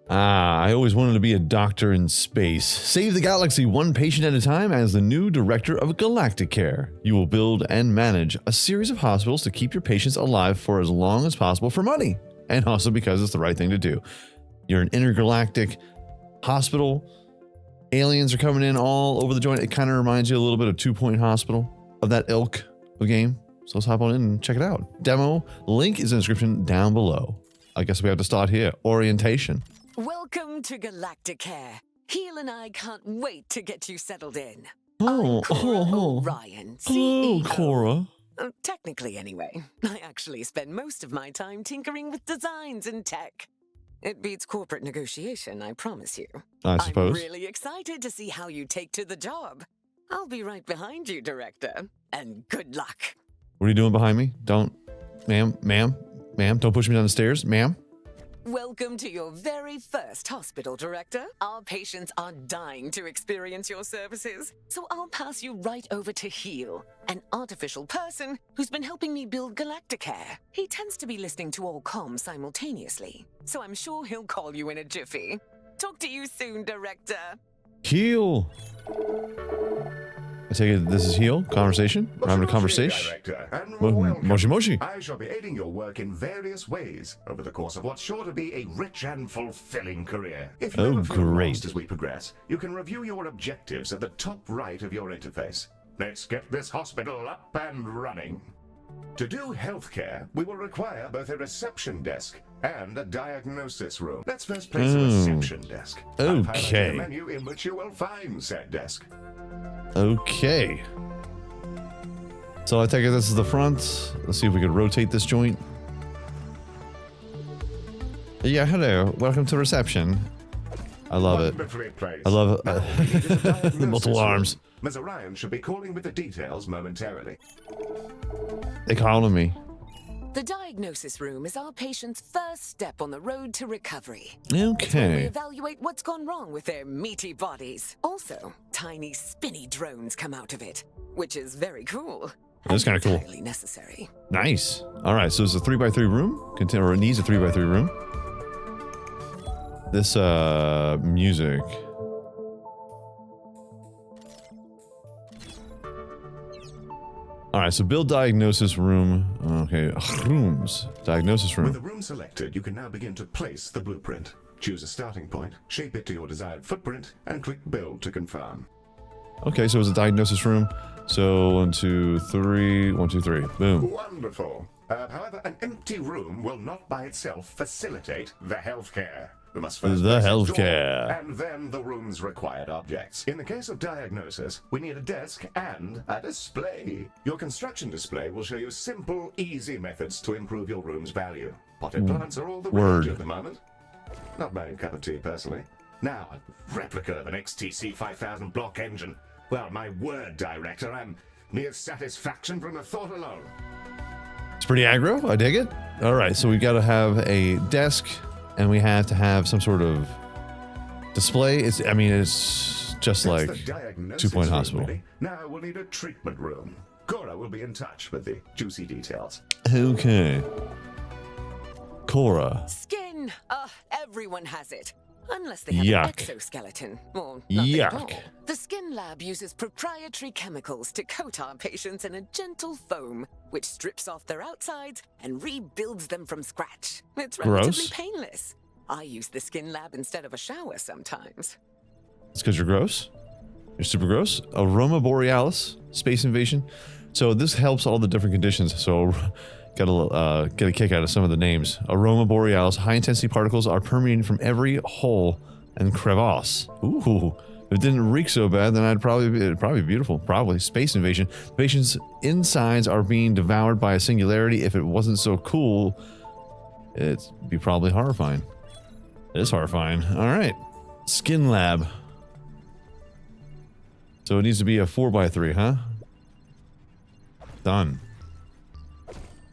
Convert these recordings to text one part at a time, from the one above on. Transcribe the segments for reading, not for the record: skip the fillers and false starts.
Ah, I always wanted to be a doctor in space. Save the galaxy one patient at a time as the new director of Galacticare. You will build and manage a series of hospitals to keep your patients alive for as long as possible for money, and also because it's the right thing to do. You're an intergalactic hospital. Aliens are coming in all over the joint. It kind of reminds you a little bit of 2 Point Hospital, of that ilk of game. So let's hop on in and check it out. Demo link is in the description down below. I guess we have to start here. Orientation. Welcome to Galacticare. Heel and I can't wait to get you settled in. Oh, I'm Cora Orion, hello, CEO. Cora. Technically, anyway. I actually spend most of my time tinkering with designs and tech. It beats corporate negotiation, I promise you. I suppose. I'm really excited to see how you take to the job. I'll be right behind you, Director. And good luck. What are you doing behind me? Don't, ma'am, don't push me down the stairs, ma'am. Welcome to your very first hospital, Director. Our patients are dying to experience your services, so I'll pass you right over to Heel, an artificial person who's been helping me build Galacticare. He tends to be listening to all comms simultaneously, so I'm sure he'll call you in a jiffy. Talk to you soon, Director. Heel. I take it this is Heel? Conversation? We're having a conversation? Moshi Moshi. I shall be aiding your work in various ways over the course of what's sure to be a rich and fulfilling career. If you ever feel lost as we progress, you can review your objectives at the top right of your interface. Let's get this hospital up and running. To do healthcare, we will require both a reception desk and a diagnosis room. Let's first place a reception desk. I've highlighted a menu in which you will find said desk. Okay. So I take it this is the front. Let's see if we can rotate this joint. Yeah, hello. Welcome to reception. I love it. I love it. The multiple arms. Ms. Orion should be calling with the details momentarily. They calling me. The diagnosis room is our patient's first step on the road to recovery. Okay. It's where we evaluate what's gone wrong with their meaty bodies. Also, tiny spinny drones come out of it, which is very cool. That's kind of cool. Entirely necessary. Nice. All right, so it's a 3x3 room. Or it needs a 3x3 room. This music. All right, so build diagnosis room. Okay, rooms. Diagnosis room. With the room selected, you can now begin to place the blueprint. Choose a starting point, shape it to your desired footprint, and click Build to confirm. Okay, so it's a diagnosis room. So 1, 2, 3. 1, 2, 3. Boom. Wonderful. However, an empty room will not by itself facilitate the healthcare. We must first the place a healthcare. door, and then the room's required objects. In the case of diagnosis, we need a desk and a display. Your construction display will show you simple, easy methods to improve your room's value. Potted plants are all the rage at the moment. Not my cup of tea, personally. Now, a replica of an XTC 5000 block engine. Well, my word, Director, I'm mere satisfaction from the thought alone. It's pretty aggro. I dig it. All right, so we've got to have a desk, and we have to have some sort of display. It's just like 2 Point Hospital. Now we'll need a treatment room. Cora will be in touch with the juicy details. Okay. Cora. Skin. Everyone has it. Unless they have an exoskeleton, or nothing at all. The Skin Lab uses proprietary chemicals to coat our patients in a gentle foam, which strips off their outsides and rebuilds them from scratch. It's relatively painless. I use the Skin Lab instead of a shower sometimes. It's because you're gross? You're super gross? Aroma Borealis, Space Invasion. So this helps all the different conditions. So get a kick out of some of the names. Aroma Borealis, high-intensity particles are permeating from every hole and crevasse. Ooh, if it didn't reek so bad, then it'd probably be beautiful. Probably. Space Invasion. The patient's insides are being devoured by a singularity. If it wasn't so cool, it'd be probably horrifying. It is horrifying. All right. Skin Lab. So it needs to be a 4x3, huh? Done.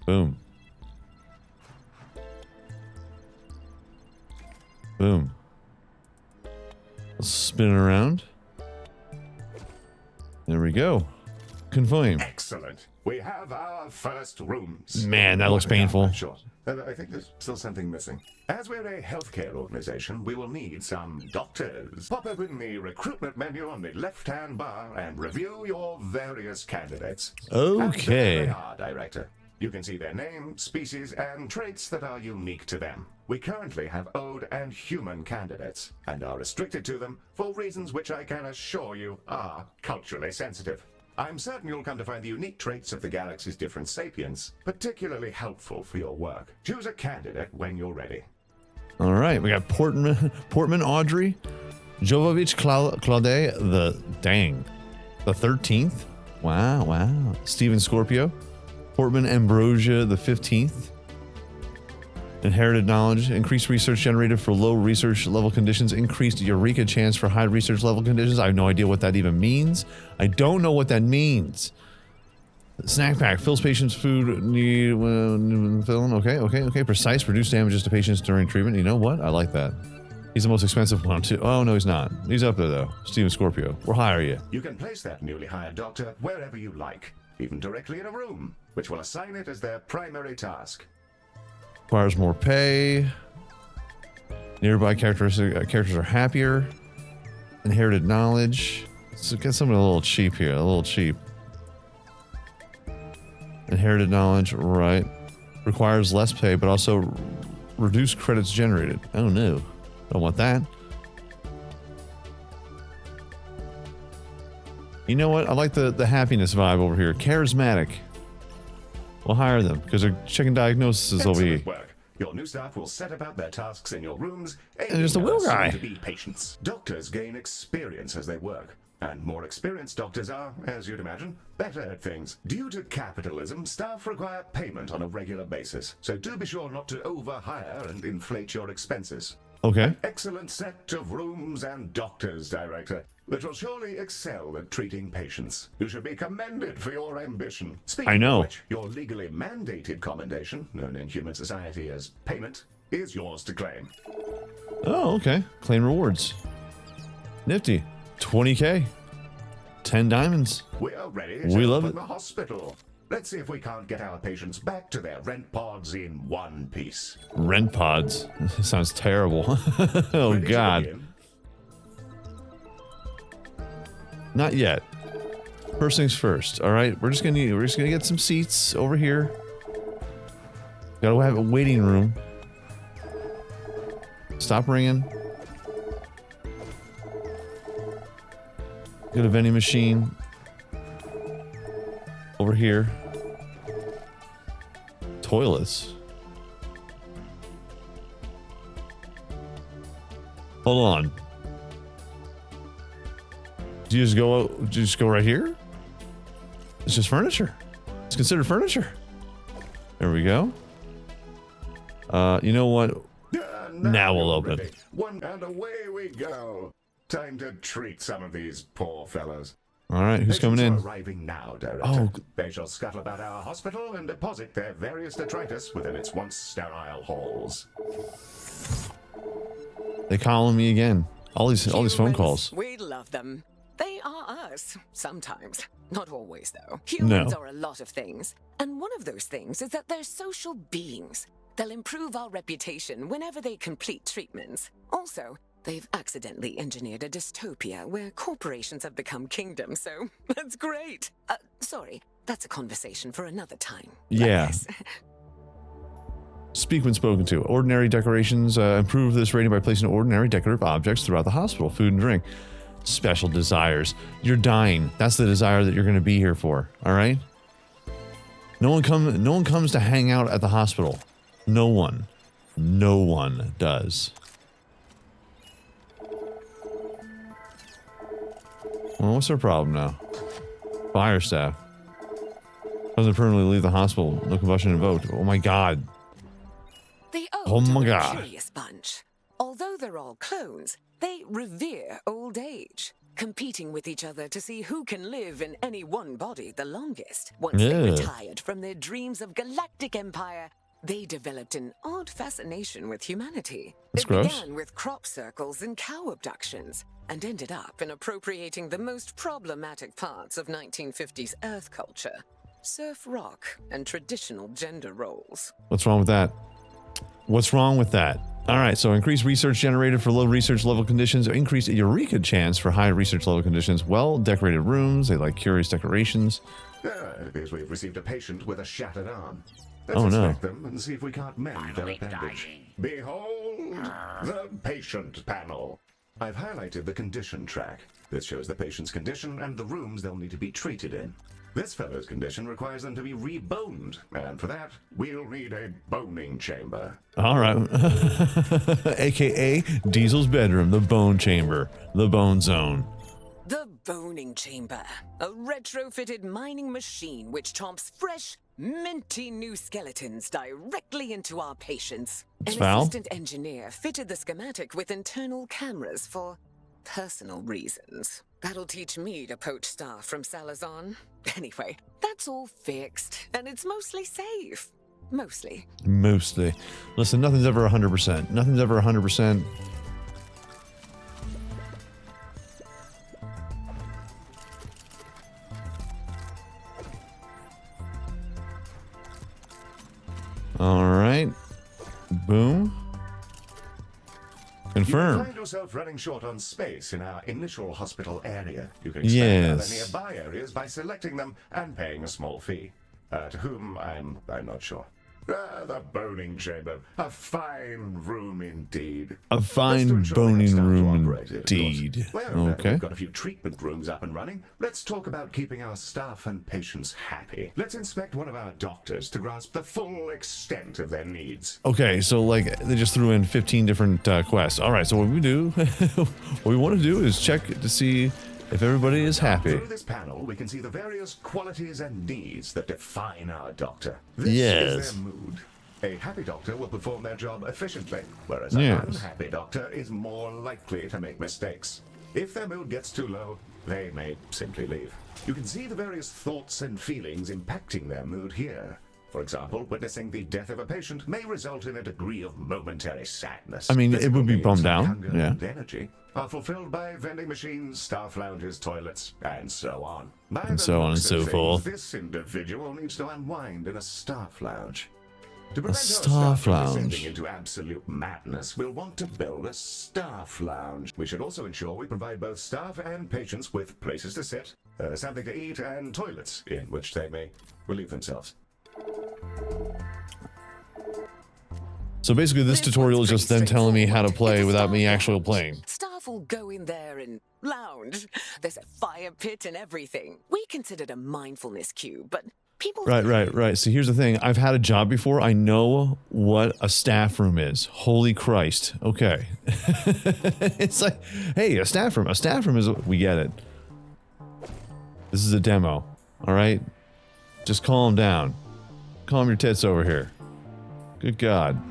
Boom. Boom. Let's spin it around. There we go. Confirm. Excellent. We have our first rooms. Man, that looks painful. Sure. I think there's still something missing. As we're a healthcare organization, we will need some doctors. Pop open the recruitment menu on the left-hand bar and review your various candidates. Okay. And there they are, Director. You can see their name, species, and traits that are unique to them. We currently have ode and human candidates, and are restricted to them for reasons which I can assure you are culturally sensitive. I'm certain you'll come to find the unique traits of the galaxy's different sapiens particularly helpful for your work. Choose a candidate when you're ready. All right, we got Portman Audrey, Jovovich Claude, the 13th. Wow. Steven Scorpio, Portman Ambrosia, the 15th. Inherited knowledge, increased research generated for low research level conditions, increased Eureka chance for high research level conditions. I have no idea what that even means. I don't know what that means. Snack pack, fills patients food need film. Okay. Precise, reduce damages to patients during treatment. You know what? I like that. He's the most expensive one too. Oh no, he's not. He's up there though. Steven Scorpio. We'll hire you. You can place that newly hired doctor wherever you like, even directly in a room, which will assign it as their primary task. Requires more pay. Nearby characters are happier. Inherited knowledge. Let's get something a little cheap here. A little cheap. Inherited knowledge, right. Requires less pay, but also reduced credits generated. Oh no. Don't want that. You know what? I like the happiness vibe over here. Charismatic. We'll hire them because they're checking diagnoses over here. Work. Your new staff will set about their tasks in your rooms, And there's the wheel guy. to be patients. Doctors gain experience as they work, and more experienced doctors are, as you'd imagine, better at things. Due to capitalism, staff require payment on a regular basis, so do be sure not to overhire and inflate your expenses. Okay. Excellent set of rooms and doctors, Director, that will surely excel at treating patients. You should be commended for your ambition. Speaking I know. of which, your legally mandated commendation, known in human society as payment, is yours to claim. Oh, okay. Claim rewards. Nifty. 20K. 10 diamonds. We are ready We to love open it. the hospital. Let's see if we can't get our patients back to their rent pods in one piece. Rent pods. Sounds terrible. Oh, Ready to God. begin? Not yet. First things first. All right. We're just gonna get some seats over here. Gotta have a waiting room. Stop ringing. Get a vending machine over here. Toilets. Hold on. Do you just go right here? It's just furniture. It's considered furniture. There we go. You know what? Now we'll you're open ready. it. One and away we go. Time to treat some of these poor fellows. All right, who's coming in? Patients are arriving now, Director. Oh. They shall scuttle about our hospital and deposit their various detritus within its once sterile halls. They calling me again. All these phone Humans, calls. We love them. They are us, sometimes. Not always, though. Humans are a lot of things. And one of those things is that they're social beings. They'll improve our reputation whenever they complete treatments. Also, they've accidentally engineered a dystopia where corporations have become kingdoms, so that's great. Sorry, that's a conversation for another time. Yeah. Yes. Speak when spoken to. Ordinary decorations. Improve this rating by placing ordinary decorative objects throughout the hospital. Food and drink. Special desires. You're dying. That's the desire that you're going to be here for. All right. No one comes to hang out at the hospital. No one does. Well, what's their problem now? Fire staff. Doesn't permanently leave the hospital. No combustion invoked. Oh my God. The Oh old my are a God. curious bunch. Although they're all clones, they revere old age, competing with each other to see who can live in any one body the longest. Once they Yeah. retired from their dreams of galactic empire, They developed an odd fascination with humanity. That's It gross. began with crop circles and cow abductions, and ended up in appropriating the most problematic parts of 1950s Earth culture. Surf rock and traditional gender roles. What's wrong with that? What's wrong with that? All right, so increased research generated for low research level conditions, increased eureka chance for high research level conditions, well-decorated rooms, they like curious decorations. It appears we've received a patient with a shattered arm. Let's Oh, no. inspect them and see if we can't mend their bandage. Behold the patient panel. I've highlighted the condition track. This shows the patient's condition and the rooms they'll need to be treated in. This fellow's condition requires them to be reboned, and for that, we'll need a boning chamber. All right. AKA Diesel's bedroom, the bone chamber, the bone zone. The Boning Chamber, a retrofitted mining machine which chomps fresh, minty new skeletons directly into our patients. It's An foul. assistant engineer fitted the schematic with internal cameras for personal reasons. That'll teach me to poach staff from Salazar. Anyway, that's all fixed, and it's mostly safe. Mostly. Mostly. Listen, nothing's ever 100%. Nothing's ever 100%. All right. Boom. You Confirm. find yourself running short on space in our initial hospital area. You can expand other Yes. nearby areas by selecting them and paying a small fee. To whom I'm not sure. The boning chamber. A fine room indeed. A That's to fine ensure we have boning staff to room operate it, of course. indeed. Well, now that Okay. we've got a few treatment rooms up and running, let's talk about keeping our staff and patients happy. Let's inspect one of our doctors to grasp the full extent of their needs. Okay, so like they just threw in 15 different quests. All right, so what we do, what we want to do is check to see if everybody is happy. Through this panel, we can see the various qualities and needs that define our doctor. This Yes. is their mood. A happy doctor will perform their job efficiently, whereas Yes. an unhappy doctor is more likely to make mistakes. If their mood gets too low, they may simply leave. You can see the various thoughts and feelings impacting their mood here. For example, witnessing the death of a patient may result in a degree of momentary sadness. I mean, it Physical would be needs bummed like out, hunger yeah. and energy are fulfilled by vending machines, staff lounges, toilets, and so on. By And the so on and looks of so things, forth. This individual needs to unwind in a staff lounge. To prevent our staff staff from lounge. descending into absolute madness, we'll want to build a staff lounge. We should also ensure we provide both staff and patients with places to sit, something to eat, and toilets in which they may relieve themselves. So basically, this tutorial is just them telling me how to play without me actually playing. Staff will go in there and lounge. There's a fire pit and everything. We considered a mindfulness cue, but people... Right. So here's the thing. I've had a job before. I know what a staff room is. Holy Christ. Okay. It's like, hey, a staff room. A staff room is... We get it. This is a demo. All right? Just calm down. Calm your tits over here. Good God.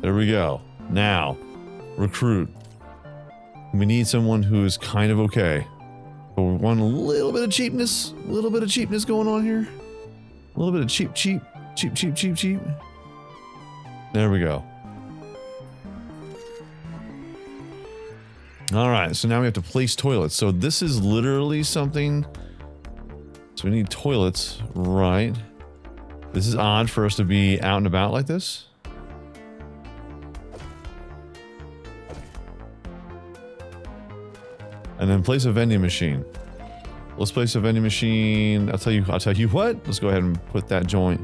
There we go. Now, recruit. We need someone who is kind of okay. But we want a little bit of cheapness. A little bit of cheapness going on here. A little bit of cheap. There we go. All right, so now we have to place toilets. So this is literally something. So we need toilets, right? This is odd for us to be out and about like this. And then place a vending machine. Let's place a vending machine. I'll tell you what. Let's go ahead and put that joint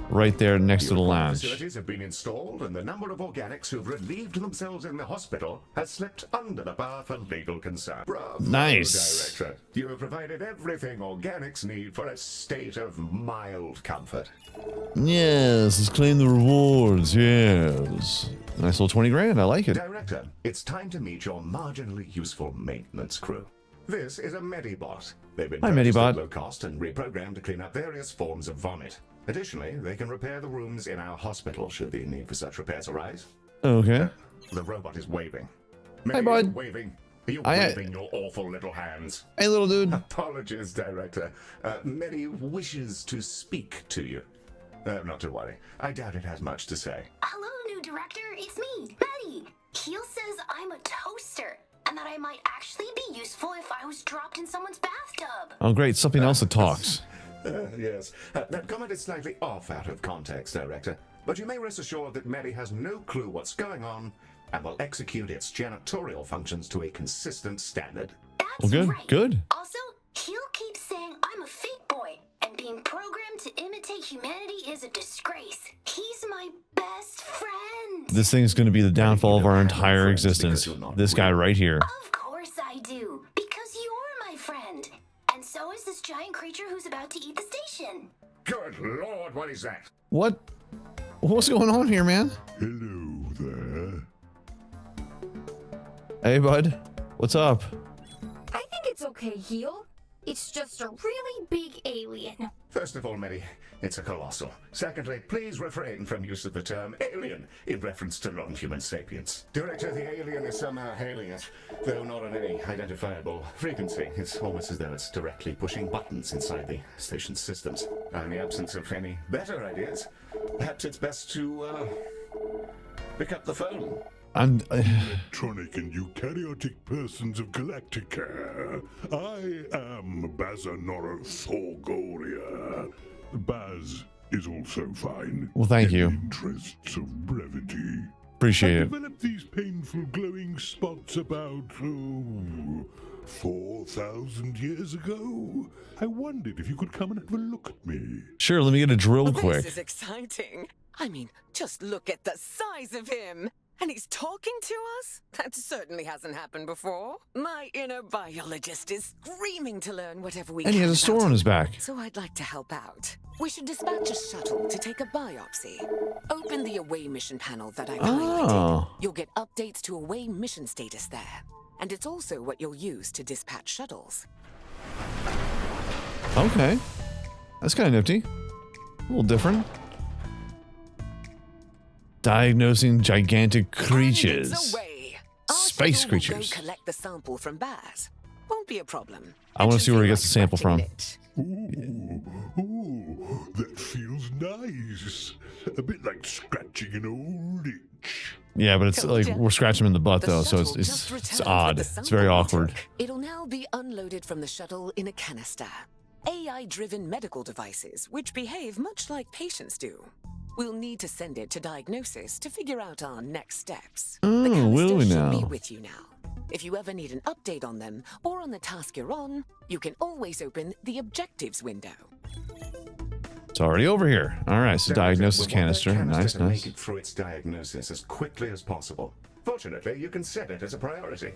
right there next to the lounge. Facilities have been installed, and the number of organics who've relieved themselves in the hospital has slipped under the bar for legal concern. Bravo, Nice. Director. You have provided everything organics need for a state of mild comfort. Yes, let's claim the rewards. Yes. Nice little 20 grand. I like it. Director, it's time to meet your marginally useful maintenance crew. This is a Medibot. They've been Hi, purchased Medibot. at low cost and reprogrammed to clean up various forms of vomit. Additionally, they can repair the rooms in our hospital should the need for such repairs arise. Okay. The robot is waving. Hey, bud. Are you waving? Are you waving your awful little hands? Hey, little dude. Apologies, Director. Medi wishes to speak to you. Not to worry. I doubt it has much to say. Hello, new director. It's me, Betty. Heel says I'm a toaster, and that I might actually be useful if I was dropped in someone's bathtub. Oh, great. Something else that talks. Yes. That comment is slightly off out of context, Director. But you may rest assured that Medi has no clue what's going on and will execute its janitorial functions to a consistent standard. That's Well, good. right. Good. Also, Heel keeps saying I'm a fake boy, and being programmed to imitate humanity is a disgrace. He's my best friend. This thing's going to be the downfall of our entire existence. This guy right here. Of course I do, because you're my friend. And so is this giant creature who's about to eat the station. Good Lord, what is that? What? What's going on here, man? Hello there. Hey, bud. What's up? I think it's okay, Heel. It's just a really big alien. First of all, Medi, it's a colossal. Secondly, please refrain from use of the term alien in reference to non-human sapiens. Director, the alien is somehow hailing us, though not on any identifiable frequency. It's almost as though it's directly pushing buttons inside the station's systems. In the absence of any better ideas, perhaps it's best to, pick up the phone. Electronic and eukaryotic persons of Galacticare. I am Bazanoro Thorgoria. Baz is also fine. Well, thank in you. the interests of brevity. Appreciate I it. developed these painful glowing spots about 4,000 years ago. I wondered if you could come and have a look at me. Sure, let me get a drill quick. This is exciting. I mean, just look at the size of him. And he's talking to us? That certainly hasn't happened before. My inner biologist is screaming to learn whatever we can. And he has a about store on him. his back. So I'd like to help out. We should dispatch a shuttle to take a biopsy. Open the away mission panel that I've highlighted. Oh. You'll get updates to away mission status there. And it's also what you'll use to dispatch shuttles. Okay. That's kind of nifty. A little different. Diagnosing gigantic And creatures. it's away. Our Space shuttle will creatures. Go collect the sample from Baz. Won't be a problem. I wanna It should see where he feel gets the sample from. scratching it. Ooh, that feels nice. A bit like scratching an old itch. Yeah, but it's Told like ya. we're scratching him in the butt The though, so shuttle it's just it's returned odd. with the It's very sample we awkward. took. It'll now be unloaded from the shuttle in a canister. AI-driven medical devices, which behave much like patients do. We'll need to send it to diagnosis to figure out our next steps. Oh, the canister will we should now? be with you now. If you ever need an update on them or on the task you're on, you can always open the objectives window. It's already over here. All right, so Director, diagnosis we want that canister. canister Nice, to nice. make it through its diagnosis as quickly as possible. Fortunately, you can set it as a priority.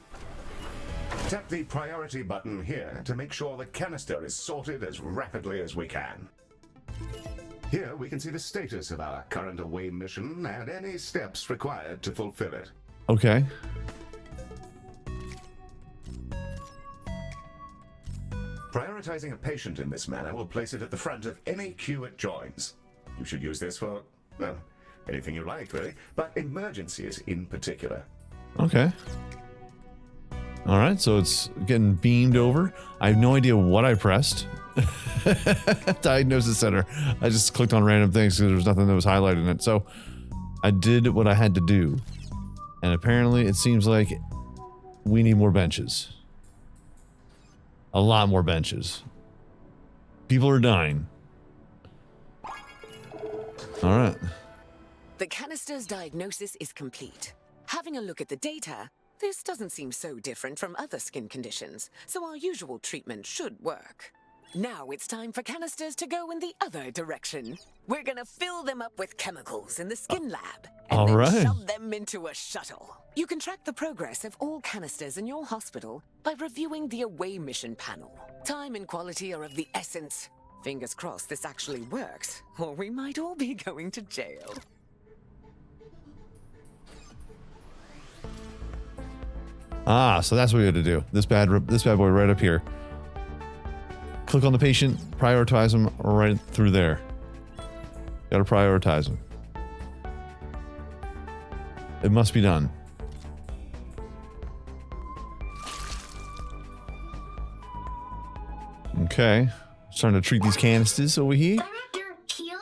Tap the priority button here to make sure the canister is sorted as rapidly as we can. Here we can see the status of our current away mission and any steps required to fulfill it. Okay. Prioritizing a patient in this manner will place it at the front of any queue it joins. You should use this for, well, anything you like, really, but emergencies in particular. Okay. All right, so it's getting beamed over. I have no idea what I pressed. Diagnosis center. I just clicked on random things because there was nothing that was highlighted in it. So I did what I had to do. And apparently it seems like we need more benches. A lot more benches. People are dying. All right. The canister's diagnosis is complete. Having a look at the data, this doesn't seem so different from other skin conditions, so our usual treatment should work. Now it's time for canisters to go in the other direction. We're gonna fill them up with chemicals in the skin lab, and All then right. shove them into a shuttle. You can track the progress of all canisters in your hospital by reviewing the away mission panel. Time and quality are of the essence. Fingers crossed this actually works, or we might all be going to jail. Ah, so that's what we had to do. This bad boy right up here. Click on the patient, prioritize them right through there. Gotta prioritize them. It must be done. Okay. Starting to treat these canisters over here. Director Keel,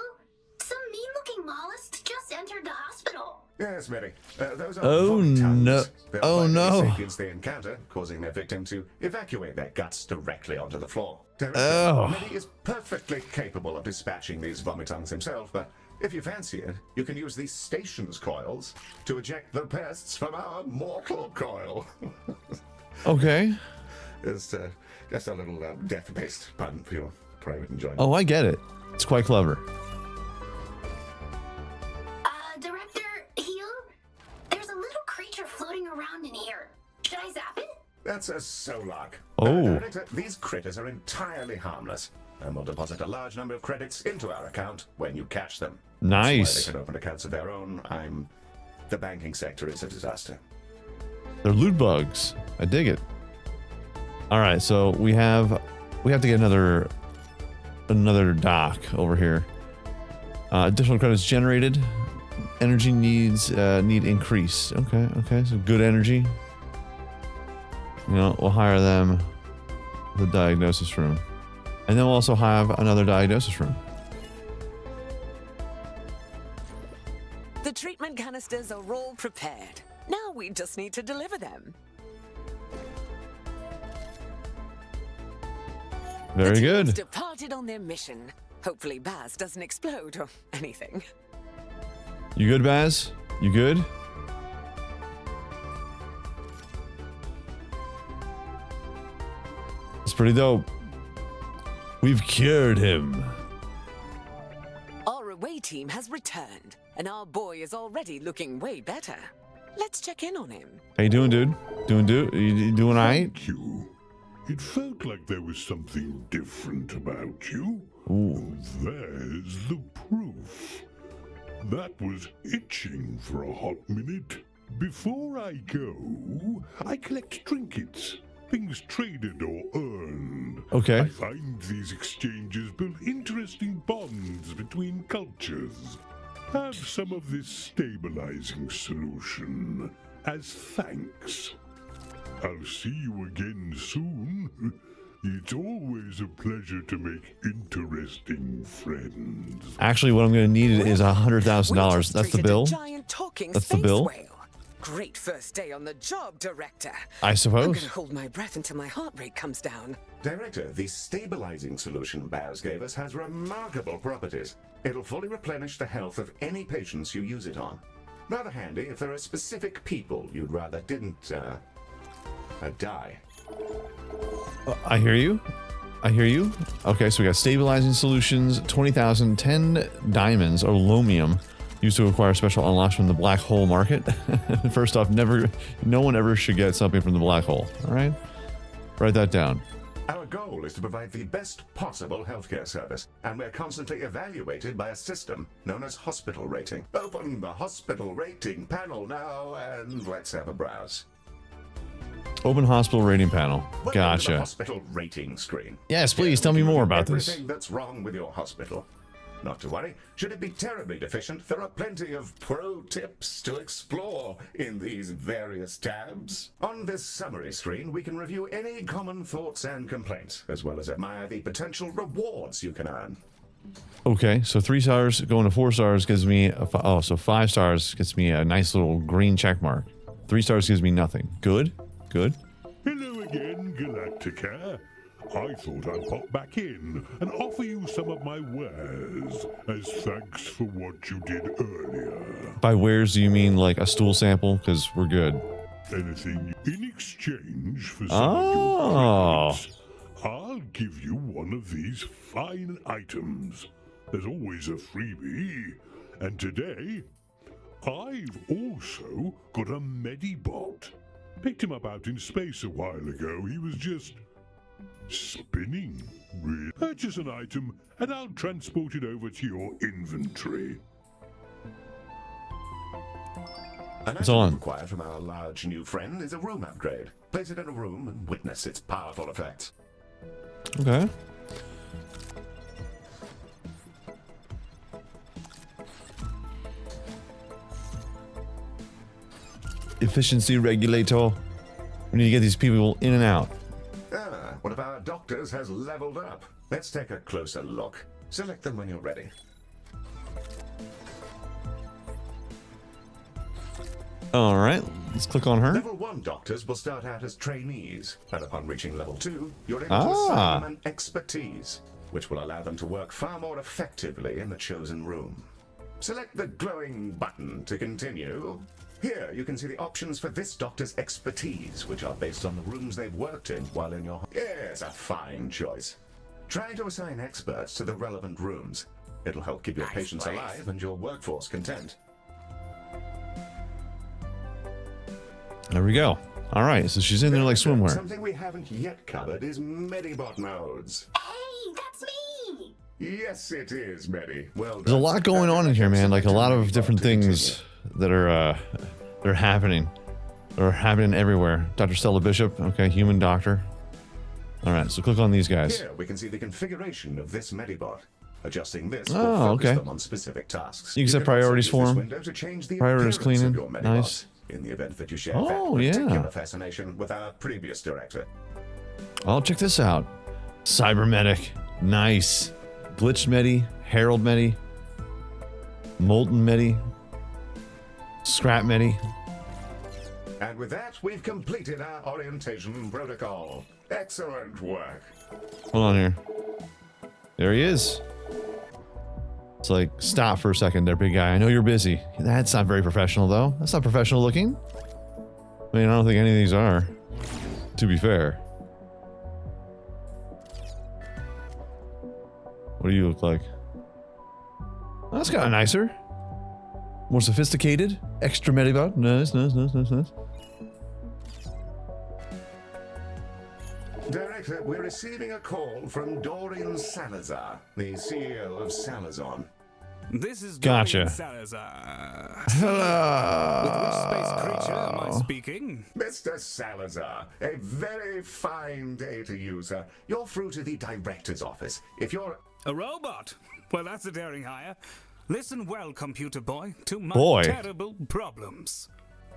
some mean-looking mollusks just entered the hospital. Yes, Mary. Those are Oh, vomitons. no. They'll Oh, bite no. any sapiens they encounter, causing their victim to evacuate their guts directly onto the floor. Director, Oh. Mary is perfectly capable of dispatching these vomitons himself, but if you fancy it, you can use these stations coils to eject the pests from our mortal coil. Okay. It's just a little death-based pun for your private enjoyment. Oh, I get it. It's quite clever. Director Heel, there's a little creature floating around in here. Should I zap it? That's a Solok. Oh. Director, these critters are entirely harmless, and will deposit a large number of credits into our account when you catch them. Nice. That's why they can open accounts of their own. The banking sector is a disaster. They're loot bugs. I dig it. All right, so we have to get another dock over here. Additional credits generated. Energy needs need increase. Okay, so good energy. You know, we'll hire them the diagnosis room, and then we'll also have another diagnosis room. The treatment canisters are all prepared. Now we just need to deliver them. Very the good. teams departed on their mission. Hopefully Baz doesn't explode or anything. You good, Baz? You good? It's pretty dope. We've cured him. Our away team has returned, and our boy is already looking way better. Let's check in on him. How you doing, dude? You doing all right? Thank you. It felt like there was something different about you. Ooh. And there's the proof. That was itching for a hot minute. Before I go, I collect trinkets, things traded or earned. Okay. I find these exchanges build interesting bonds between cultures. Have some of this stabilizing solution as thanks. I'll see you again soon. It's always a pleasure to make interesting friends. Actually, what I'm going to need is $100,000. We just That's the treated a bill. giant talking That's the space bill. whale. Great first day on the job, Director. I I'm suppose. gonna hold my breath until my heart rate comes down. Director, the stabilizing solution Baz gave us has remarkable properties. It'll fully replenish the health of any patients you use it on. Rather handy if there are specific people you'd rather didn't, die. I hear you. Okay, so we got stabilizing solutions, 20,000, 10 diamonds or lomium used to acquire special unlocks from the black hole market. First off, no one ever should get something from the black hole. All right, write that down. Our goal is to provide the best possible healthcare service, and we're constantly evaluated by a system known as hospital rating. Open the hospital rating panel now, and let's have a browse. Open hospital rating panel. Welcome to the Gotcha. hospital rating screen. Yes, please Here tell we me can more review about this. Everything that's wrong with your hospital. Not to worry, should it be terribly deficient, there are plenty of pro tips to explore in these various tabs. On this summary screen, we can review any common thoughts and complaints, as well as admire the potential rewards you can earn. Okay, so 3 stars going to 4 stars gives me so 5 stars gets me a nice little green check mark. 3 stars gives me nothing. Good. Hello again, Galacticare. I thought I'd pop back in and offer you some of my wares as thanks for what you did earlier. By wares, do you mean like a stool sample? Because we're good. Anything in exchange for some Oh. of your credits, I'll give you one of these fine items. There's always a freebie. And today, I've also got a Medibot. Picked him up out in space a while ago. He was just spinning. Really. Purchase an item and I'll transport it over to your inventory. An It's item on. required from our large new friend is a room upgrade. Place it in a room and witness its powerful effects. Okay. efficiency, Regulator. We need to get these people in and out. Ah, one of our doctors has leveled up. Let's take a closer look. Select them when you're ready. All right, let's click on her. Level 1 doctors will start out as trainees, and upon reaching level 2, you're able to assign them an expertise, which will allow them to work far more effectively in the chosen room. Select the glowing button to continue. Here, you can see the options for this doctor's expertise, which are based on the rooms they've worked in while in your... Yes, a fine choice. Try to assign experts to the relevant rooms. It'll help keep your patients alive and your workforce content. There we go. All right, so she's in there like swimwear. Something we haven't yet covered is Medibot modes. Hey, that's me! Yes, it is, Medi. Well done. There's a lot going on in here, man. Like a lot of different things that are happening. They're happening everywhere. Dr. Stella Bishop, okay, human doctor. All right, so click on these guys. Here we can see the configuration of this Medibot. Adjusting this will Oh, focus okay. them on specific tasks. You can set priorities for them. Priorities Priorities cleaning. Nice. In the event that you share Oh, that yeah. particular fascination with our previous director. Oh, check this out. Cybermedic. Nice. Glitched Medi. Herald Medi. Molten Medi. Scrap Medi. And with that, we've completed our orientation protocol. Excellent work. Hold on here. There he is. It's like, stop for a second there, big guy. I know you're busy. That's not very professional, though. That's not professional looking. I mean, I don't think any of these are, to be fair. What do you look like? Oh, that's kind of nicer. More sophisticated. Extra Medibot. Nice, nice, nice, nice, nice. Director, we're receiving a call from Dorian Salazar, the CEO of Salazon. This is Gotcha. Dorian Salazar. Hello. With which space creature am I speaking? Mr. Salazar, a very fine day to you, sir. You're through to the director's office. If you're... A robot? Well, that's a daring hire. Listen well, computer boy, to my Boy. terrible problems.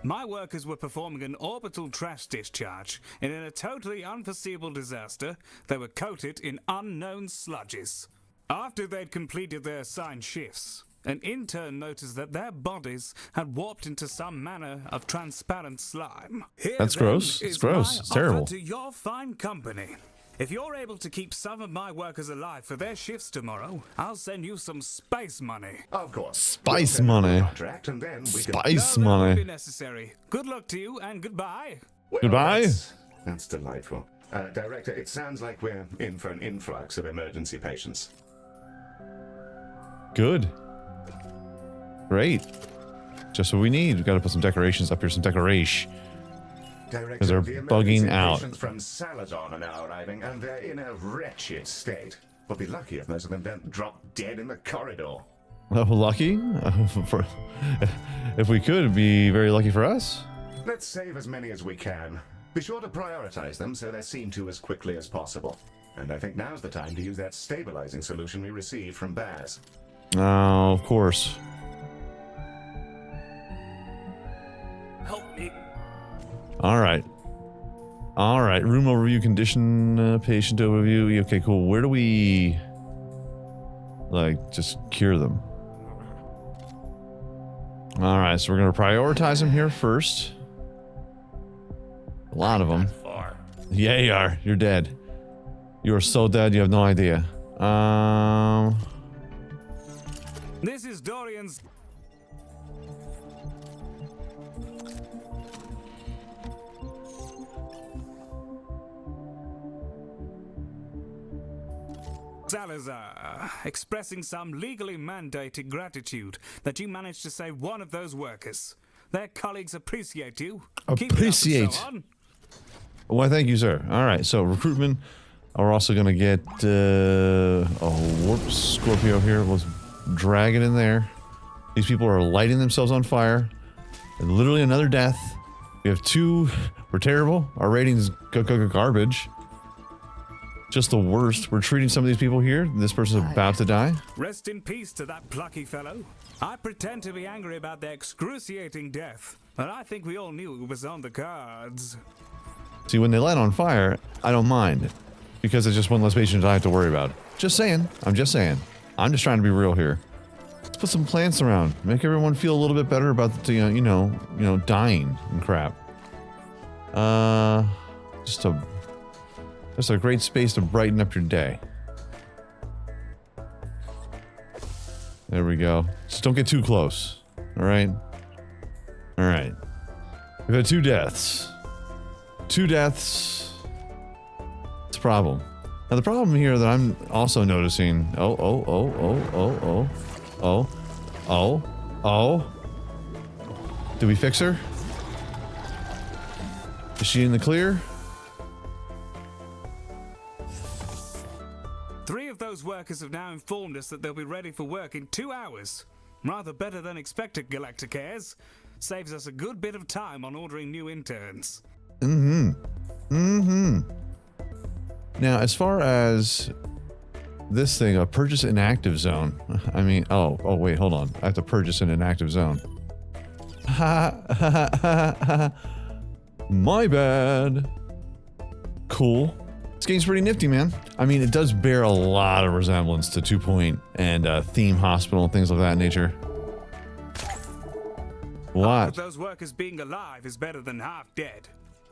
My workers were performing an orbital trash discharge, and in a totally unforeseeable disaster, they were coated in unknown sludges. After they'd completed their assigned shifts, an intern noticed that their bodies had warped into some manner of transparent slime. Here, That's then, gross. It's is gross. my It's terrible. offer to your fine company. If you're able to keep some of my workers alive for their shifts tomorrow, I'll send you some space money. Of course. Spice We'll send money. you a contract and then we can... Spice No, that won't be money. necessary. Good luck to you and goodbye. Well, Goodbye. That's delightful. Director, it sounds like we're in for an influx of emergency patients. Good. Great. Just what we need. We've got to put some decorations up here. Some decoration. Director, they're the bugging emergency out. patients from Salazar are now arriving, and they're in a wretched state. We'll be lucky if most of them don't drop dead in the corridor. Oh, lucky? If we could, it'd be very lucky for us. Let's save as many as we can. Be sure to prioritize them so they're seen to as quickly as possible. And I think now's the time to use that stabilizing solution we received from Baz. Oh, of course. Help me. All right. All right. Room overview, condition, patient overview. Okay, cool. Where do we, like, just cure them? All right, so we're going to prioritize them here first. A lot of them. Yeah, you are. You're dead. You are so dead, you have no idea. This is Dorian's. Salazar, expressing some legally mandated gratitude that you managed to save one of those workers. Their colleagues appreciate you. Keep it up and Appreciate. so on. Why, thank you, sir. All right, so recruitment. We're also going to get a warp Scorpio here. Let's drag it in there. These people are lighting themselves on fire. And literally another death. We have two. We're terrible. Our ratings go garbage. Just the worst. We're treating some of these people here. This person's about to die. Rest in peace to that plucky fellow. I pretend to be angry about their excruciating death, but I think we all knew it was on the cards. See, when they light on fire, I don't mind. Because it's just one less patient I have to worry about. Just saying. I'm just saying. I'm just trying to be real here. Let's put some plants around. Make everyone feel a little bit better about the, you know, dying and crap. Just a great space to brighten up your day. There we go. Just don't get too close. All right. All right. We've had 2 deaths. 2 deaths. It's a problem. Now the problem here that I'm also noticing. Oh. Did we fix her? Is she in the clear? 3 of those workers have now informed us that they'll be ready for work in 2 hours. Rather better than expected, Galacticares. Saves us a good bit of time on ordering new interns. Now, as far as this thing, a purchase inactive zone. I mean, oh, wait, hold on. I have to purchase an inactive zone. My bad. Cool. This game's pretty nifty, man. I mean, it does bear a lot of resemblance to 2 Point and Theme Hospital and things of that nature. What? Those workers being alive is better than half dead.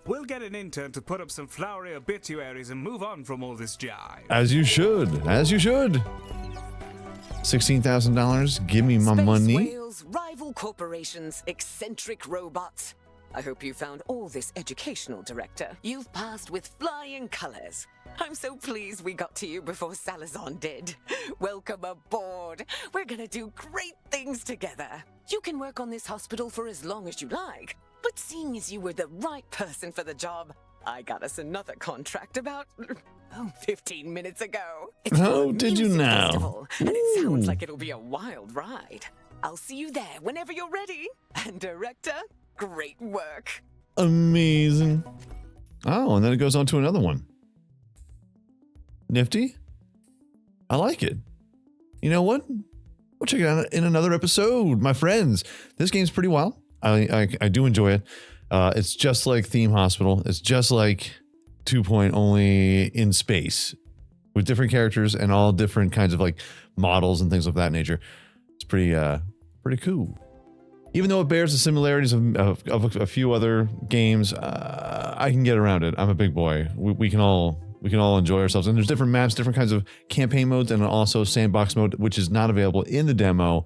We'll get an intern to put up some flowery obituaries and move on from all this jive. As you should. As you should. $16,000. Give me my money. Whales, rival corporations, eccentric robots. I hope you found all this educational, Director. You've passed with flying colors. I'm so pleased we got to you before Salazar did. Welcome aboard. We're gonna do great things together. You can work on this hospital for as long as you like, but seeing as you were the right person for the job, I got us another contract about 15 minutes ago. It's Oh, did you now? Festival, and it sounds like it'll be a wild ride. I'll see you there whenever you're ready. And Director, great work. Amazing. Oh, and then it goes on to another one. Nifty. I like it. You know what? We'll check it out in another episode, my friends. This game's pretty wild. I do enjoy it. It's just like Theme Hospital. It's just like 2 Point, only in space with different characters and all different kinds of like models and things of that nature. It's pretty cool. Even though it bears the similarities of a few other games, I can get around it. I'm a big boy. We can all enjoy ourselves. And there's different maps, different kinds of campaign modes, and also sandbox mode, which is not available in the demo,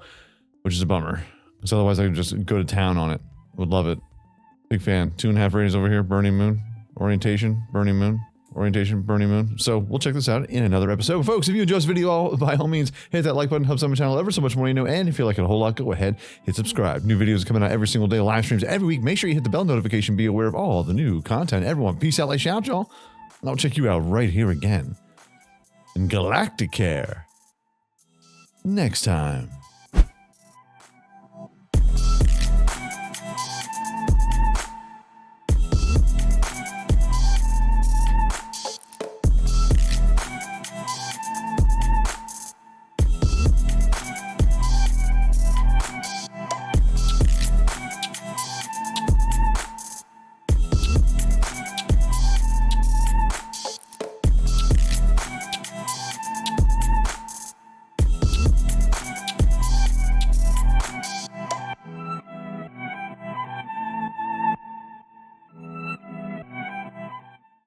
which is a bummer. Because otherwise I could just go to town on it. Would love it. Big fan. 2.5 ratings over here. Burning Moon. Orientation. Burning Moon. Orientation. Burning Moon. So we'll check this out in another episode. Folks, if you enjoyed this video, by all means, hit that like button. Helps out my channel ever so much more, you know. And if you like it a whole lot, go ahead, hit subscribe. New videos coming out every single day. Live streams every week. Make sure you hit the bell notification. Be aware of all the new content. Everyone, peace out, like shout, y'all. And I'll check you out right here again in Galacticare next time.